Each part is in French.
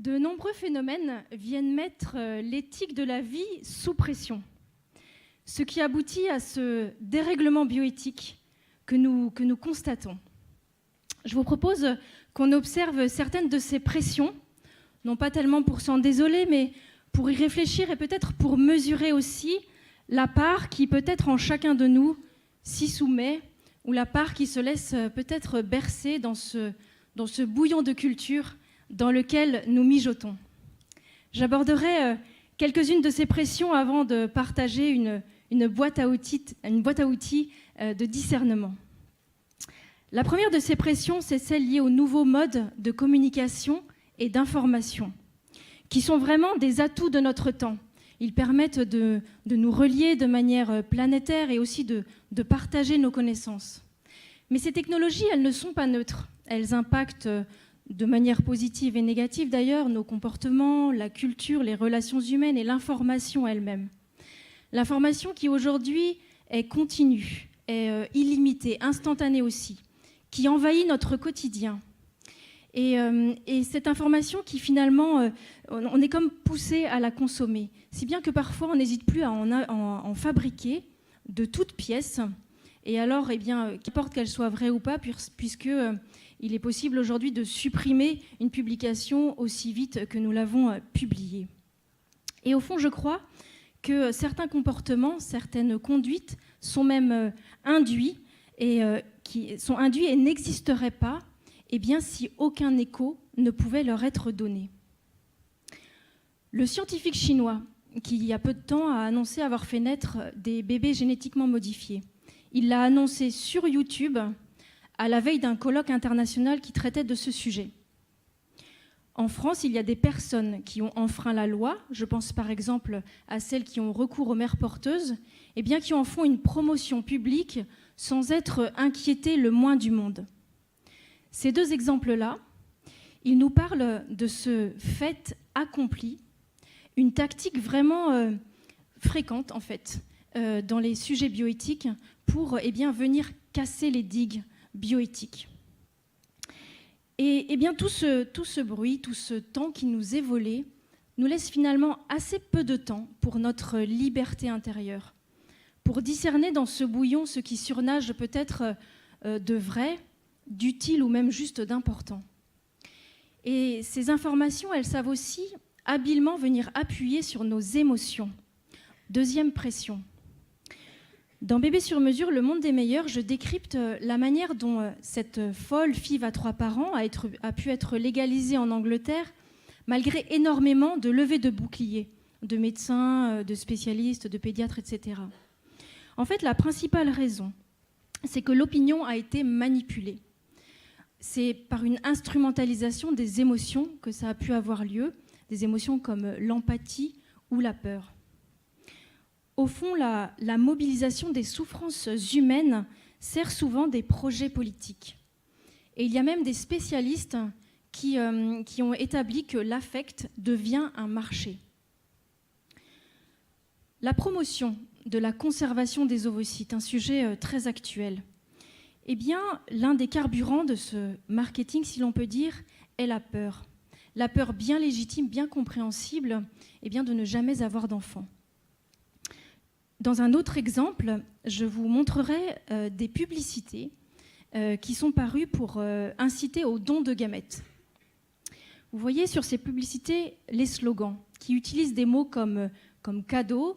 De nombreux phénomènes viennent mettre l'éthique de la vie sous pression, ce qui aboutit à ce dérèglement bioéthique que nous constatons. Je vous propose qu'on observe certaines de ces pressions, non pas tellement pour s'en désoler, mais pour y réfléchir et peut-être pour mesurer aussi la part qui peut-être en chacun de nous s'y soumet, ou la part qui se laisse peut-être bercer dans ce bouillon de culture dans lequel nous mijotons. J'aborderai quelques-unes de ces pressions avant de partager une boîte à outils de discernement. La première de ces pressions, c'est celle liée aux nouveaux modes de communication et d'information, qui sont vraiment des atouts de notre temps. Ils permettent de nous relier de manière planétaire et aussi de partager nos connaissances. Mais ces technologies, elles ne sont pas neutres. Elles impactent de manière positive et négative d'ailleurs nos comportements, la culture, les relations humaines et l'information elle-même. L'information qui aujourd'hui est continue, est illimitée, instantanée aussi, qui envahit notre quotidien. Et cette information qui finalement, on est comme poussé à la consommer, si bien que parfois on n'hésite plus à en fabriquer de toutes pièces. Et alors, qu'importe qu'elle soit vraie ou pas, puisque il est possible aujourd'hui de supprimer une publication aussi vite que nous l'avons publiée. Et au fond, je crois que certains comportements, certaines conduites sont même induits et n'existeraient pas si aucun écho ne pouvait leur être donné. Le scientifique chinois, qui il y a peu de temps a annoncé avoir fait naître des bébés génétiquement modifiés, il l'a annoncé sur YouTube à la veille d'un colloque international qui traitait de ce sujet. En France, il y a des personnes qui ont enfreint la loi, je pense par exemple à celles qui ont recours aux mères porteuses, qui en font une promotion publique sans être inquiétées le moins du monde. Ces deux exemples-là, ils nous parlent de ce fait accompli, une tactique vraiment fréquente en fait dans les sujets bioéthiques pour venir casser les digues bioéthiques. Et tout ce bruit, tout ce temps qui nous est volé, nous laisse finalement assez peu de temps pour notre liberté intérieure, pour discerner dans ce bouillon ce qui surnage peut-être de vrai, d'utile ou même juste d'important. Et ces informations, elles savent aussi habilement venir appuyer sur nos émotions. Deuxième pression. Dans Bébé sur mesure, le monde des meilleurs, je décrypte la manière dont cette folle FIV à 3 parents a pu être légalisée en Angleterre, malgré énormément de levées de boucliers, de médecins, de spécialistes, de pédiatres, etc. En fait, la principale raison, c'est que l'opinion a été manipulée. C'est par une instrumentalisation des émotions que ça a pu avoir lieu, des émotions comme l'empathie ou la peur. Au fond, la mobilisation des souffrances humaines sert souvent des projets politiques. Et il y a même des spécialistes qui ont établi que l'affect devient un marché. La promotion de la conservation des ovocytes, un sujet très actuel. L'un des carburants de ce marketing, si l'on peut dire, est la peur. La peur bien légitime, bien compréhensible, de ne jamais avoir d'enfant. Dans un autre exemple, je vous montrerai des publicités qui sont parues pour inciter au don de gamètes. Vous voyez sur ces publicités les slogans qui utilisent des mots comme cadeau,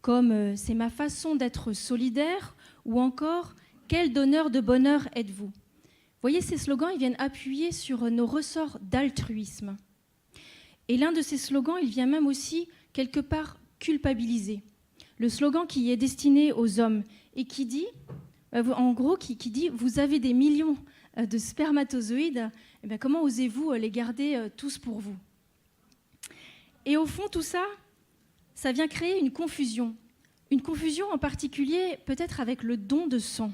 comme c'est ma façon d'être solidaire ou encore quel donneur de bonheur êtes-vous. Vous voyez, ces slogans, ils viennent appuyer sur nos ressorts d'altruisme. Et l'un de ces slogans, il vient même aussi quelque part culpabiliser. Le slogan qui est destiné aux hommes et qui dit, en gros, qui dit « Vous avez des millions de spermatozoïdes, comment osez-vous les garder tous pour vous ?» Et au fond, tout ça, ça vient créer une confusion. Une confusion en particulier peut-être avec le don de sang.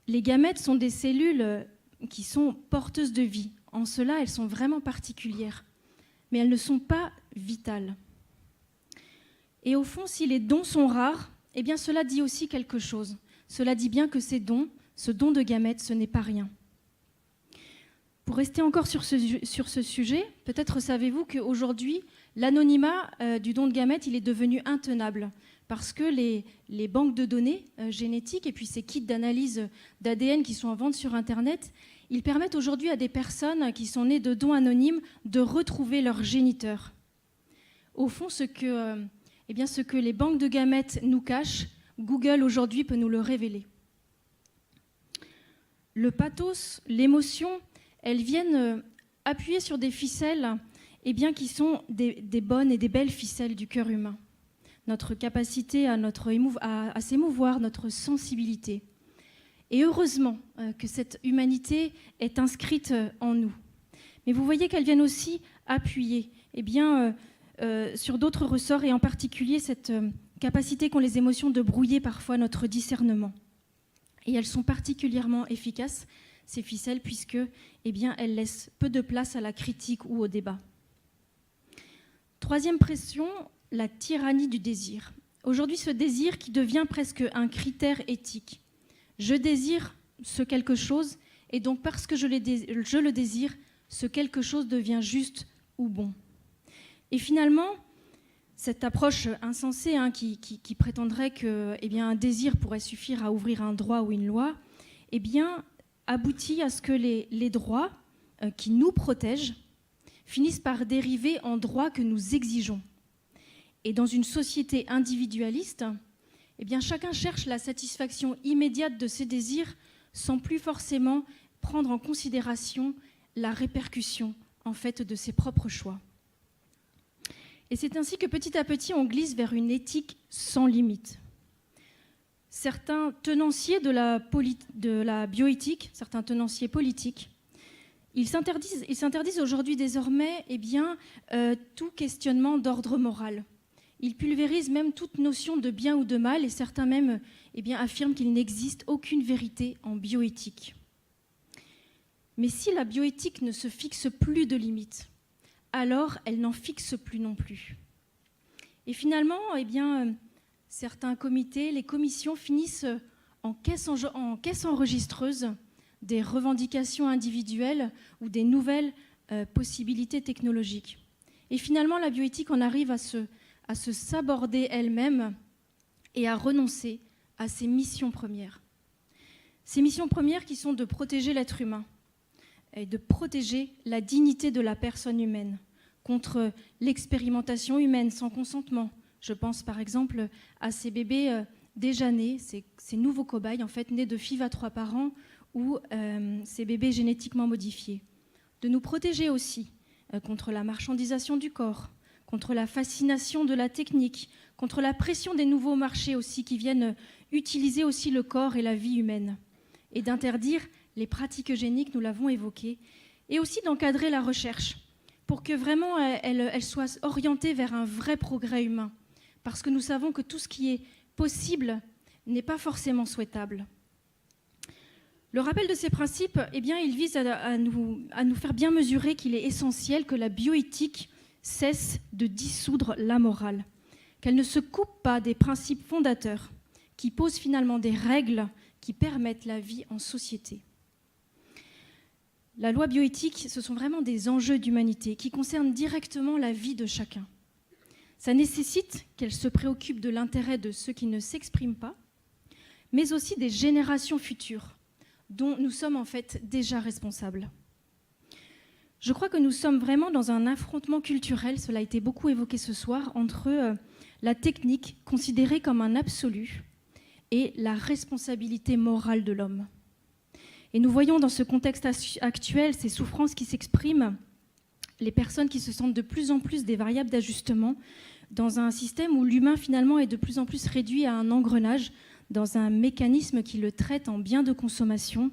Les gamètes sont des cellules qui sont porteuses de vie. En cela, elles sont vraiment particulières. Mais elles ne sont pas vitales. Et au fond, si les dons sont rares, cela dit aussi quelque chose. Cela dit bien que ces dons, ce don de gamètes, ce n'est pas rien. Pour rester encore sur ce sujet, peut-être savez-vous qu'aujourd'hui, l'anonymat du don de gamètes, il est devenu intenable parce que les banques de données génétiques et puis ces kits d'analyse d'ADN qui sont en vente sur Internet, ils permettent aujourd'hui à des personnes qui sont nées de dons anonymes de retrouver leur géniteur. Au fond, ce que les banques de gamètes nous cachent, Google aujourd'hui peut nous le révéler. Le pathos, l'émotion, elles viennent appuyer sur des ficelles qui sont des bonnes et des belles ficelles du cœur humain. Notre capacité à s'émouvoir, notre sensibilité. Et heureusement que cette humanité est inscrite en nous. Mais vous voyez qu'elles viennent aussi appuyer sur d'autres ressorts, et en particulier cette capacité qu'ont les émotions de brouiller parfois notre discernement. Et elles sont particulièrement efficaces, ces ficelles, puisque elles laissent peu de place à la critique ou au débat. Troisième pression, la tyrannie du désir. Aujourd'hui, ce désir qui devient presque un critère éthique. Je désire ce quelque chose, et donc parce que je le désire, ce quelque chose devient juste ou bon. Et finalement, cette approche insensée qui prétendrait qu'un désir pourrait suffire à ouvrir un droit ou une loi, aboutit à ce que les droits qui nous protègent finissent par dériver en droits que nous exigeons. Et dans une société individualiste, chacun cherche la satisfaction immédiate de ses désirs sans plus forcément prendre en considération la répercussion de ses propres choix. Et c'est ainsi que petit à petit, on glisse vers une éthique sans limite. Certains tenanciers de la bioéthique, certains tenanciers politiques, ils s'interdisent aujourd'hui désormais tout questionnement d'ordre moral. Ils pulvérisent même toute notion de bien ou de mal, et certains même affirment qu'il n'existe aucune vérité en bioéthique. Mais si la bioéthique ne se fixe plus de limites, alors elle n'en fixe plus non plus. Et finalement, certains comités, les commissions finissent en caisse enregistreuse des revendications individuelles ou des nouvelles possibilités technologiques. Et finalement, la bioéthique en arrive à se saborder elle-même et à renoncer à ses missions premières. Ces missions premières qui sont de protéger l'être humain et de protéger la dignité de la personne humaine contre l'expérimentation humaine sans consentement. Je pense par exemple à ces bébés déjà nés, ces nouveaux cobayes nés de FIV à 3 parents ou ces bébés génétiquement modifiés. De nous protéger aussi contre la marchandisation du corps, contre la fascination de la technique, contre la pression des nouveaux marchés aussi qui viennent utiliser aussi le corps et la vie humaine, et d'interdire les pratiques eugéniques, nous l'avons évoqué, et aussi d'encadrer la recherche pour que vraiment elle soit orientée vers un vrai progrès humain, parce que nous savons que tout ce qui est possible n'est pas forcément souhaitable. Le rappel de ces principes, il vise à nous faire bien mesurer qu'il est essentiel que la bioéthique cesse de dissoudre la morale, qu'elle ne se coupe pas des principes fondateurs qui posent finalement des règles qui permettent la vie en société. La loi bioéthique, ce sont vraiment des enjeux d'humanité qui concernent directement la vie de chacun. Ça nécessite qu'elle se préoccupe de l'intérêt de ceux qui ne s'expriment pas, mais aussi des générations futures, dont nous sommes en fait déjà responsables. Je crois que nous sommes vraiment dans un affrontement culturel, cela a été beaucoup évoqué ce soir, entre la technique considérée comme un absolu et la responsabilité morale de l'homme. Et nous voyons dans ce contexte actuel ces souffrances qui s'expriment, les personnes qui se sentent de plus en plus des variables d'ajustement dans un système où l'humain finalement est de plus en plus réduit à un engrenage, dans un mécanisme qui le traite en bien de consommation.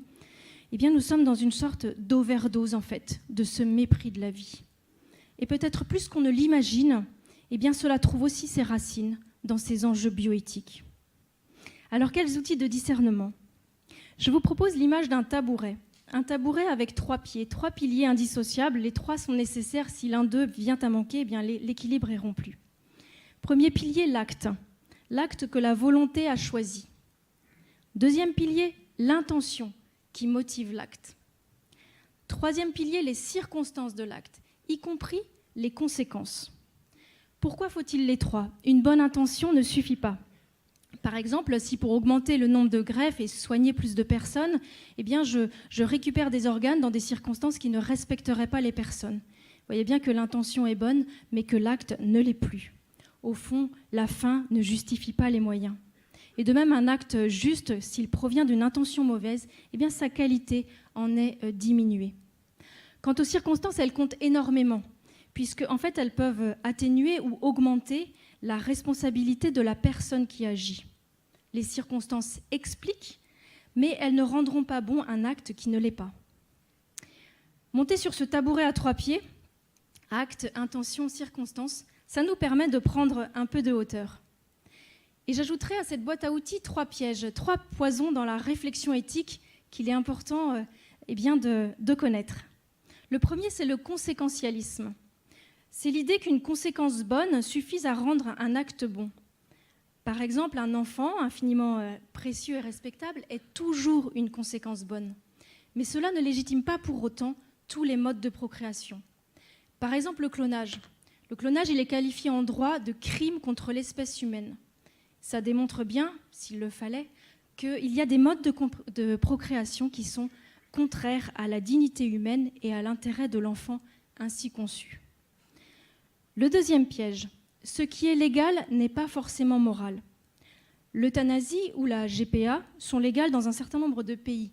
Nous sommes dans une sorte d'overdose en fait, de ce mépris de la vie. Et peut-être plus qu'on ne l'imagine, cela trouve aussi ses racines dans ces enjeux bioéthiques. Alors quels outils de discernement ? Je vous propose l'image d'un tabouret. Un tabouret avec 3 pieds, 3 piliers indissociables. Les 3 sont nécessaires. Si l'un d'eux vient à manquer, l'équilibre est rompu. Premier pilier, l'acte. L'acte que la volonté a choisi. Deuxième pilier, l'intention qui motive l'acte. Troisième pilier, les circonstances de l'acte, y compris les conséquences. Pourquoi faut-il les trois? Une bonne intention ne suffit pas. Par exemple, si pour augmenter le nombre de greffes et soigner plus de personnes, eh bien je récupère des organes dans des circonstances qui ne respecteraient pas les personnes. Vous voyez bien que l'intention est bonne, mais que l'acte ne l'est plus. Au fond, la fin ne justifie pas les moyens. Et de même, un acte juste, s'il provient d'une intention mauvaise, eh bien sa qualité en est diminuée. Quant aux circonstances, elles comptent énormément, puisque en fait, elles peuvent atténuer ou augmenter la responsabilité de la personne qui agit. Les circonstances expliquent, mais elles ne rendront pas bon un acte qui ne l'est pas. Monter sur ce tabouret à 3 pieds, acte, intention, circonstance, ça nous permet de prendre un peu de hauteur. Et j'ajouterai à cette boîte à outils 3 pièges, 3 poisons dans la réflexion éthique qu'il est important de connaître. Le premier, c'est le conséquentialisme. C'est l'idée qu'une conséquence bonne suffise à rendre un acte bon. Par exemple, un enfant infiniment précieux et respectable est toujours une conséquence bonne. Mais cela ne légitime pas pour autant tous les modes de procréation. Par exemple, le clonage. Le clonage, il est qualifié en droit de crime contre l'espèce humaine. Ça démontre bien, s'il le fallait, qu'il y a des modes de procréation qui sont contraires à la dignité humaine et à l'intérêt de l'enfant ainsi conçu. Le deuxième piège, ce qui est légal n'est pas forcément moral. L'euthanasie ou la GPA sont légales dans un certain nombre de pays,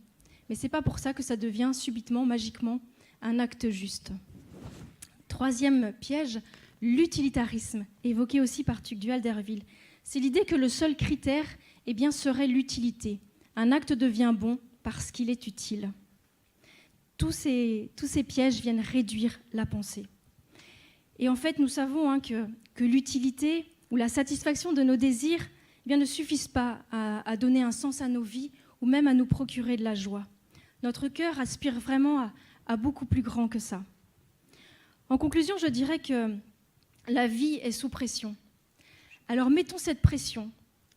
mais ce n'est pas pour ça que ça devient subitement, magiquement, un acte juste. Troisième piège, l'utilitarisme, évoqué aussi par Tugdual d'Herville. C'est l'idée que le seul critère serait l'utilité. Un acte devient bon parce qu'il est utile. Tous ces pièges viennent réduire la pensée. Et en fait, nous savons que l'utilité ou la satisfaction de nos désirs ne suffisent pas à donner un sens à nos vies ou même à nous procurer de la joie. Notre cœur aspire vraiment à beaucoup plus grand que ça. En conclusion, je dirais que la vie est sous pression. Alors mettons cette pression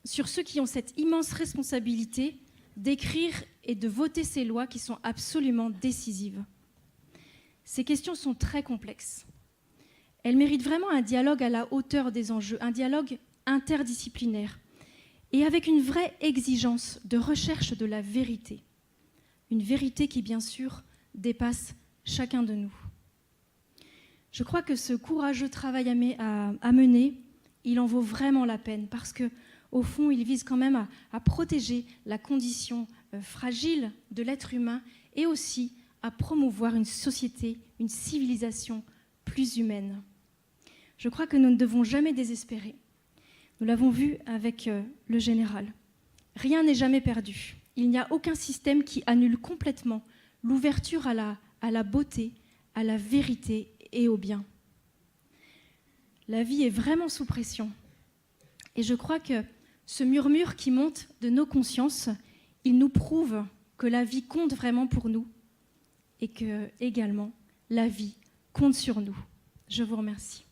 sur ceux qui ont cette immense responsabilité d'écrire et de voter ces lois qui sont absolument décisives. Ces questions sont très complexes. Elles méritent vraiment un dialogue à la hauteur des enjeux, un dialogue interdisciplinaire et avec une vraie exigence de recherche de la vérité. Une vérité qui, bien sûr, dépasse chacun de nous. Je crois que ce courageux travail à mener, il en vaut vraiment la peine parce qu'au fond, il vise quand même à protéger la condition fragile de l'être humain et aussi à promouvoir une société, une civilisation plus humaine. Je crois que nous ne devons jamais désespérer. Nous l'avons vu avec le général. Rien n'est jamais perdu. Il n'y a aucun système qui annule complètement l'ouverture à la beauté, à la vérité et au bien. La vie est vraiment sous pression. Et je crois que ce murmure qui monte de nos consciences, il nous prouve que la vie compte vraiment pour nous et que, également, la vie compte sur nous. Je vous remercie.